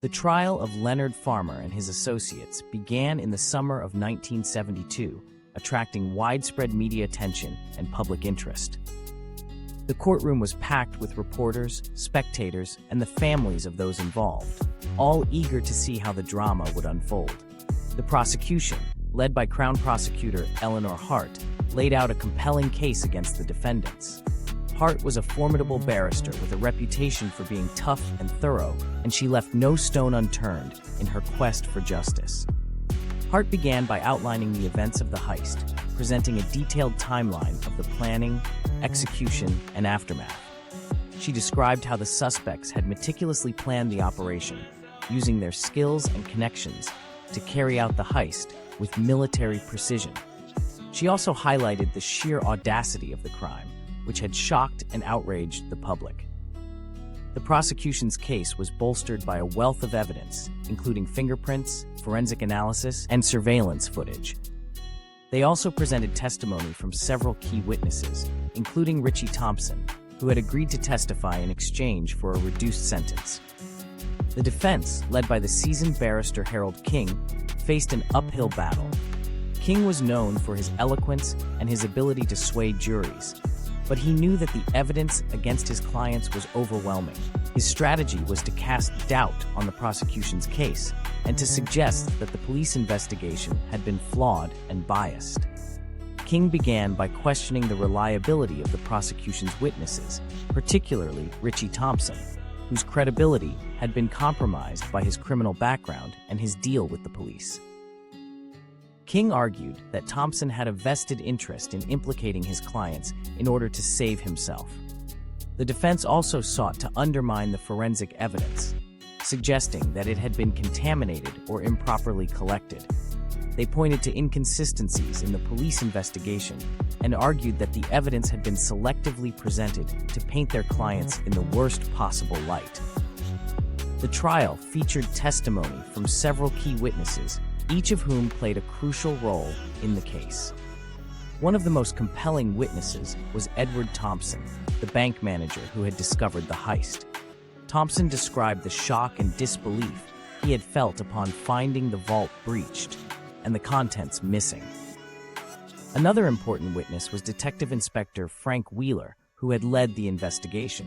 The trial of Leonard Farmer and his associates began in the summer of 1972, attracting widespread media attention and public interest. The courtroom was packed with reporters, spectators, and the families of those involved, all eager to see how the drama would unfold. The prosecution, led by Crown Prosecutor Eleanor Hart, laid out a compelling case against the defendants. Hart was a formidable barrister with a reputation for being tough and thorough, and she left no stone unturned in her quest for justice. Hart began by outlining the events of the heist, presenting a detailed timeline of the planning, execution, and aftermath. She described how the suspects had meticulously planned the operation, using their skills and connections to carry out the heist with military precision. She also highlighted the sheer audacity of the crime, which had shocked and outraged the public. The prosecution's case was bolstered by a wealth of evidence, including fingerprints, forensic analysis, and surveillance footage. They also presented testimony from several key witnesses, including Richie Thompson, who had agreed to testify in exchange for a reduced sentence. The defense, led by the seasoned barrister Harold King, faced an uphill battle. King was known for his eloquence and his ability to sway juries, but he knew that the evidence against his clients was overwhelming. His strategy was to cast doubt on the prosecution's case and to suggest that the police investigation had been flawed and biased. King began by questioning the reliability of the prosecution's witnesses, particularly Richie Thompson, whose credibility had been compromised by his criminal background and his deal with the police. King argued that Thompson had a vested interest in implicating his clients in order to save himself. The defense also sought to undermine the forensic evidence, suggesting that it had been contaminated or improperly collected. They pointed to inconsistencies in the police investigation and argued that the evidence had been selectively presented to paint their clients in the worst possible light. The trial featured testimony from several key witnesses, each of whom played a crucial role in the case. One of the most compelling witnesses was Edward Thompson, the bank manager who had discovered the heist. Thompson described the shock and disbelief he had felt upon finding the vault breached and the contents missing. Another important witness was Detective Inspector Frank Wheeler, who had led the investigation.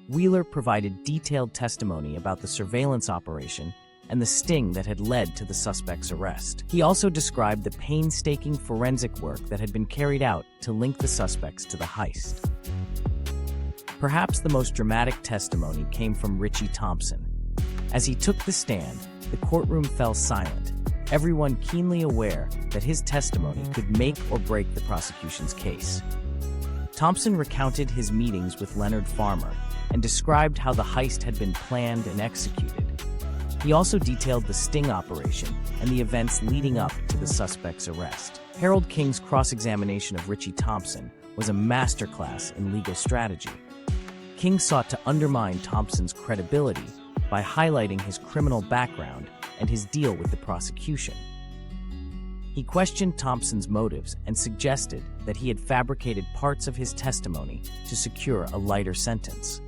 Wheeler provided detailed testimony about the surveillance operation and the sting that had led to the suspect's arrest. He also described the painstaking forensic work that had been carried out to link the suspects to the heist. Perhaps the most dramatic testimony came from Richie Thompson. As he took the stand, the courtroom fell silent, everyone keenly aware that his testimony could make or break the prosecution's case. Thompson recounted his meetings with Leonard Farmer and described how the heist had been planned and executed. He also detailed the sting operation and the events leading up to the suspect's arrest. Harold King's cross-examination of Richie Thompson was a masterclass in legal strategy. King sought to undermine Thompson's credibility by highlighting his criminal background and his deal with the prosecution. He questioned Thompson's motives and suggested that he had fabricated parts of his testimony to secure a lighter sentence.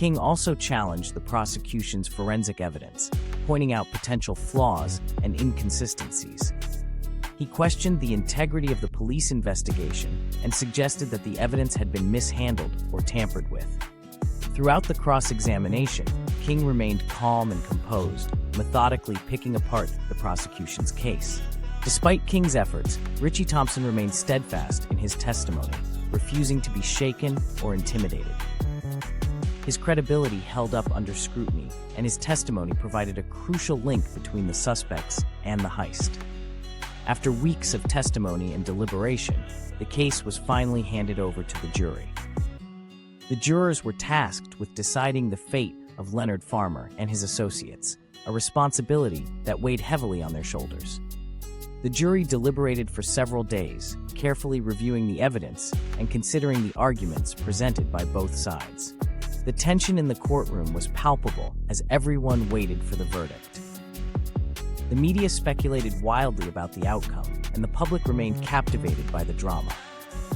King also challenged the prosecution's forensic evidence, pointing out potential flaws and inconsistencies. He questioned the integrity of the police investigation and suggested that the evidence had been mishandled or tampered with. Throughout the cross-examination, King remained calm and composed, methodically picking apart the prosecution's case. Despite King's efforts, Richie Thompson remained steadfast in his testimony, refusing to be shaken or intimidated. His credibility held up under scrutiny, and his testimony provided a crucial link between the suspects and the heist. After weeks of testimony and deliberation, the case was finally handed over to the jury. The jurors were tasked with deciding the fate of Leonard Farmer and his associates, a responsibility that weighed heavily on their shoulders. The jury deliberated for several days, carefully reviewing the evidence and considering the arguments presented by both sides. The tension in the courtroom was palpable as everyone waited for the verdict. The media speculated wildly about the outcome, and the public remained captivated by the drama.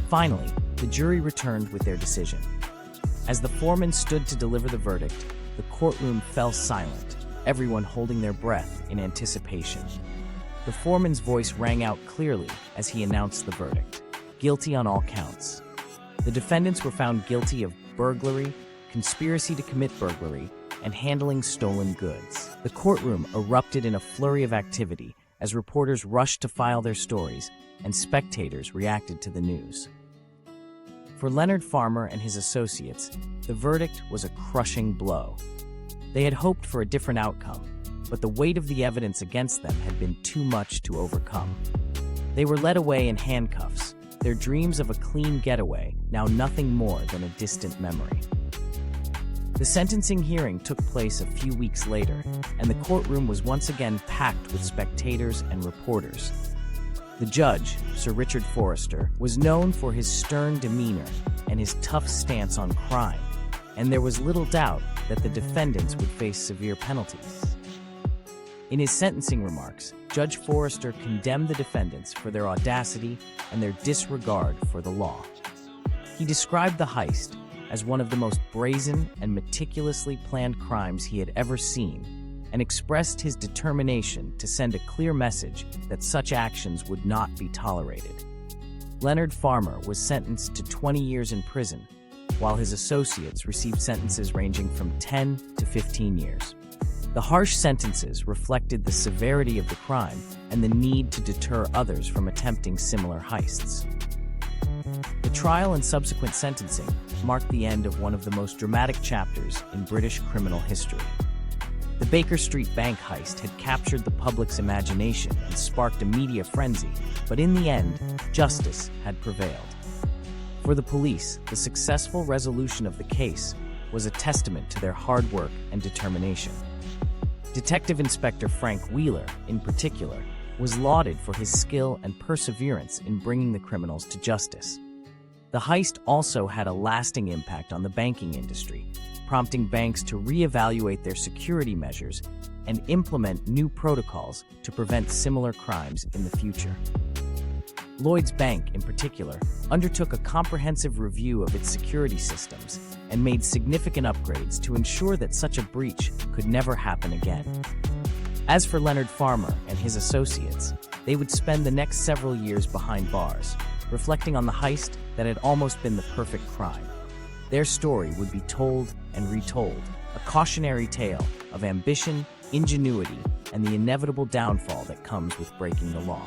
Finally, the jury returned with their decision. As the foreman stood to deliver the verdict, the courtroom fell silent, everyone holding their breath in anticipation. The foreman's voice rang out clearly as he announced the verdict: guilty on all counts. The defendants were found guilty of burglary, conspiracy to commit burglary, and handling stolen goods. The courtroom erupted in a flurry of activity as reporters rushed to file their stories and spectators reacted to the news. For Leonard Farmer and his associates, the verdict was a crushing blow. They had hoped for a different outcome, but the weight of the evidence against them had been too much to overcome. They were led away in handcuffs, their dreams of a clean getaway now nothing more than a distant memory. The sentencing hearing took place a few weeks later, and the courtroom was once again packed with spectators and reporters. The judge, Sir Richard Forrester, was known for his stern demeanor and his tough stance on crime, and there was little doubt that the defendants would face severe penalties. In his sentencing remarks, Judge Forrester condemned the defendants for their audacity and their disregard for the law. He described the heist as one of the most brazen and meticulously planned crimes he had ever seen, and expressed his determination to send a clear message that such actions would not be tolerated. Leonard Farmer was sentenced to 20 years in prison, while his associates received sentences ranging from 10 to 15 years. The harsh sentences reflected the severity of the crime and the need to deter others from attempting similar heists. The trial and subsequent sentencing marked the end of one of the most dramatic chapters in British criminal history. The Baker Street bank heist had captured the public's imagination and sparked a media frenzy, but in the end, justice had prevailed. For the police, the successful resolution of the case was a testament to their hard work and determination. Detective Inspector Frank Wheeler, in particular, was lauded for his skill and perseverance in bringing the criminals to justice. The heist also had a lasting impact on the banking industry, prompting banks to reevaluate their security measures and implement new protocols to prevent similar crimes in the future. Lloyds Bank, in particular, undertook a comprehensive review of its security systems and made significant upgrades to ensure that such a breach could never happen again. As for Leonard Farmer and his associates, they would spend the next several years behind bars, reflecting on the heist that had almost been the perfect crime. Their story would be told and retold, a cautionary tale of ambition, ingenuity, and the inevitable downfall that comes with breaking the law.